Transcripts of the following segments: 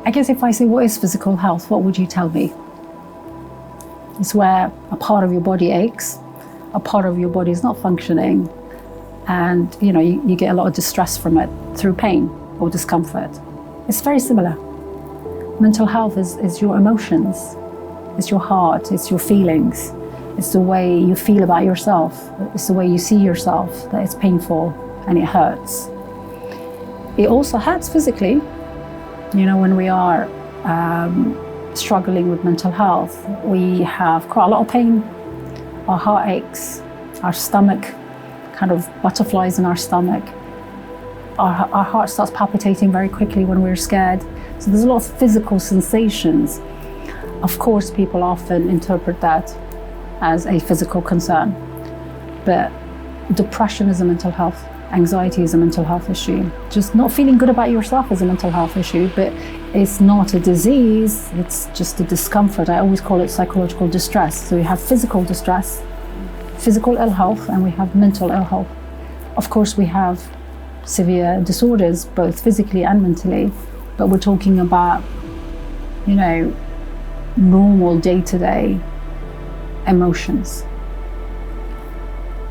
I guess if I say, what is physical health, what would you tell me? It's where a part of your body aches, a part of your body is not functioning, and you get a lot of distress from it through pain or discomfort. It's very similar. Mental health is your emotions, it's your heart, it's your feelings, it's the way you feel about yourself, it's the way you see yourself, that it's painful and it hurts. It also hurts physically. When we are struggling with mental health, we have quite a lot of pain. Our heart aches, our stomach, kind of butterflies in our stomach. Our heart starts palpitating very quickly when we're scared. So there's a lot of physical sensations. Of course, people often interpret that as a physical concern, but depression is a mental health. Anxiety is a mental health issue. Just not feeling good about yourself is a mental health issue, but it's not a disease, it's just a discomfort. I always call it psychological distress. So we have physical distress, physical ill health, and we have mental ill health. Of course, we have severe disorders, both physically and mentally, but we're talking about, normal day-to-day emotions.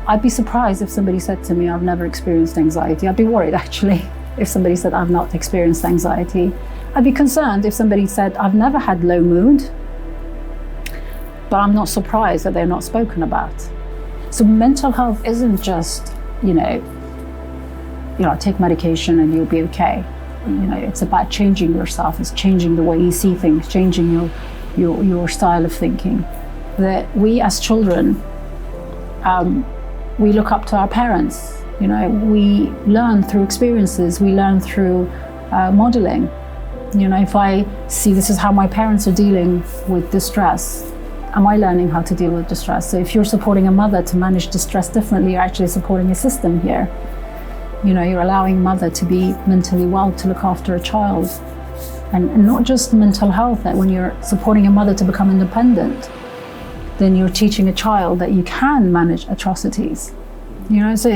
I'd be surprised if somebody said to me, I've never experienced anxiety. I'd be worried, actually, if somebody said, I've not experienced anxiety. I'd be concerned if somebody said, I've never had low mood, but I'm not surprised that they're not spoken about. So mental health isn't just, take medication and you'll be okay. It's about changing yourself. It's changing the way you see things, changing your style of thinking. That we as children, we look up to our parents. We learn through experiences. We learn through modeling. If I see this is how my parents are dealing with distress, am I learning how to deal with distress? So if you're supporting a mother to manage distress differently, you're actually supporting a system here. You're allowing a mother to be mentally well to look after a child. And not just mental health, that when you're supporting a mother to become independent, then you're teaching a child that you can manage atrocities. So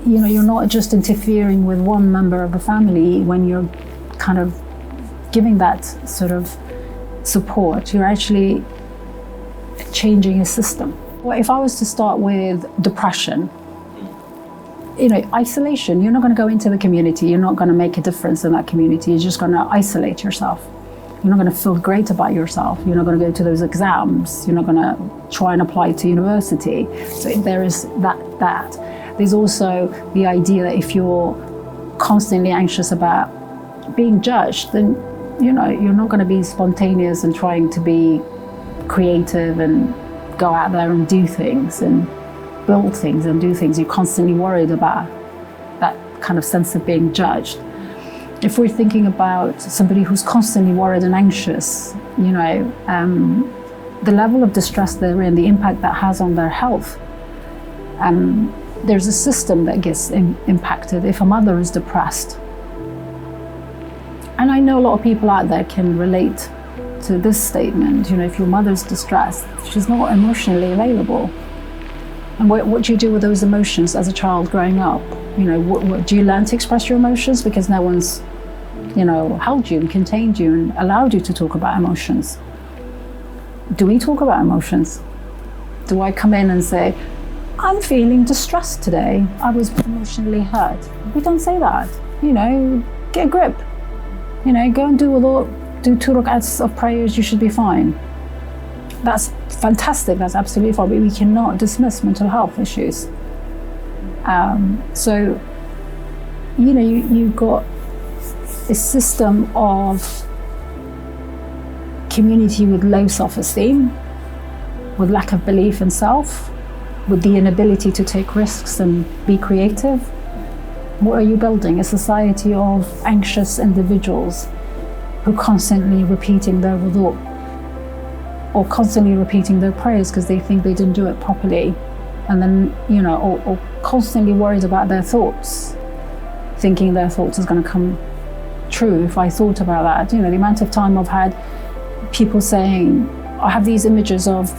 you're not just interfering with one member of the family when you're kind of giving that sort of support. You're actually changing a system. Well, if I was to start with depression, isolation, you're not going to go into the community, you're not going to make a difference in that community, you're just going to isolate yourself. You're not going to feel great about yourself, you're not going to go to those exams, you're not going to try and apply to university. So there is that. There's also the idea that if you're constantly anxious about being judged, then you're not going to be spontaneous and trying to be creative and go out there and do things and build things and do things. You're constantly worried about that kind of sense of being judged. If we're thinking about somebody who's constantly worried and anxious, the level of distress they're in, the impact that has on their health, there's a system that gets impacted if a mother is depressed. And I know a lot of people out there can relate to this statement. If your mother's distressed, she's not emotionally available. And what do you do with those emotions as a child growing up? What do you learn to express your emotions because no one's, held you and contained you and allowed you to talk about emotions? Do we talk about emotions? Do I come in and say, I'm feeling distressed today, I was emotionally hurt? We don't say that. Get a grip. Go and do 2 rak'ats of prayers, you should be fine. That's fantastic, that's absolutely fine, but we cannot dismiss mental health issues. So, you've got a system of community with low self-esteem, with lack of belief in self, with the inability to take risks and be creative. What are you building? A society of anxious individuals who are constantly repeating their wudu, or constantly repeating their prayers because they think they didn't do it properly, and then or constantly worried about their thoughts, thinking their thoughts is going to come true if I thought about that. The amount of time I've had people saying, I have these images of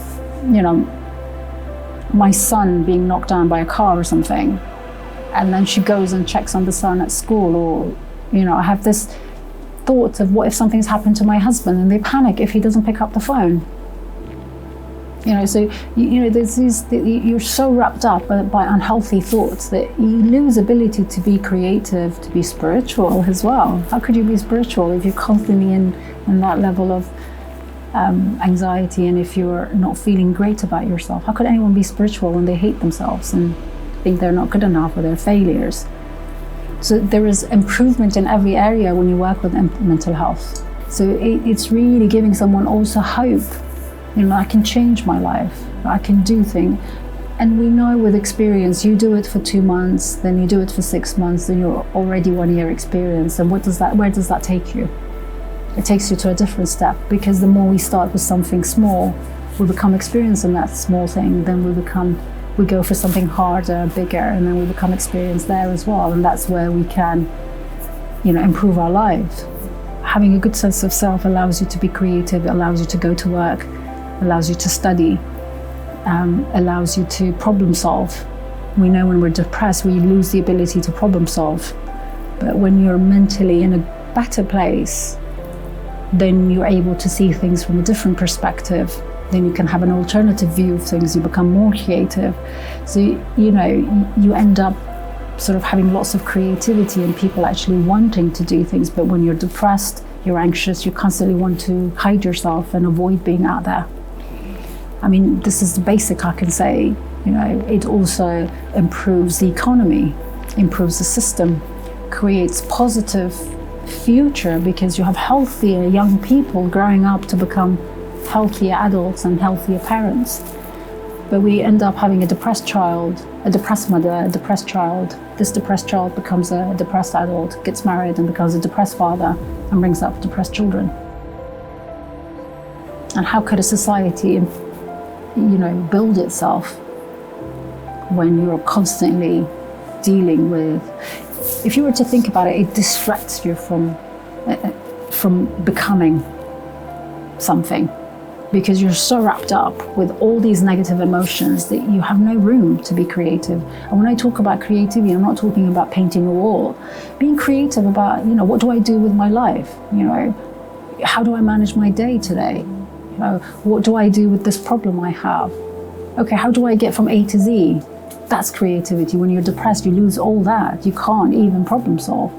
my son being knocked down by a car or something, and then she goes and checks on the son at school, or I have this thoughts of what if something's happened to my husband, and they panic if he doesn't pick up the phone. So there's these, you're so wrapped up by unhealthy thoughts that you lose ability to be creative, to be spiritual as well. How could you be spiritual if you're constantly in that level of anxiety, and if you're not feeling great about yourself? How could anyone be spiritual when they hate themselves and think they're not good enough or they're failures? So there is improvement in every area when you work with mental health. So it's really giving someone also hope. I can change my life, I can do things. And we know with experience, you do it for 2 months, then you do it for 6 months, then you're already 1 year experience. And where does that take you? It takes you to a different step, because the more we start with something small, we become experienced in that small thing, then we go for something harder, bigger, and then we become experienced there as well. And that's where we can, improve our lives. Having a good sense of self allows you to be creative, allows you to go to work, allows you to study, allows you to problem solve. We know when we're depressed, we lose the ability to problem solve. But when you're mentally in a better place, then you're able to see things from a different perspective. Then you can have an alternative view of things, you become more creative. So, you end up sort of having lots of creativity and people actually wanting to do things. But when you're depressed, you're anxious, you constantly want to hide yourself and avoid being out there. I mean, this is the basic I can say. It also improves the economy, improves the system, creates positive future, because you have healthier young people growing up to become healthier adults and healthier parents. But we end up having a depressed child, a depressed mother, a depressed child. This depressed child becomes a depressed adult, gets married and becomes a depressed father, and brings up depressed children. And how could a society build itself when you're constantly dealing with, if you were to think about it, it distracts you from becoming something, because you're so wrapped up with all these negative emotions that you have no room to be creative. And when I talk about creativity, I'm not talking about painting a wall. Being creative about, what do I do with my life? How do I manage my day today? What do I do with this problem I have? Okay, how do I get from A to Z? That's creativity. When you're depressed, you lose all that. You can't even problem solve.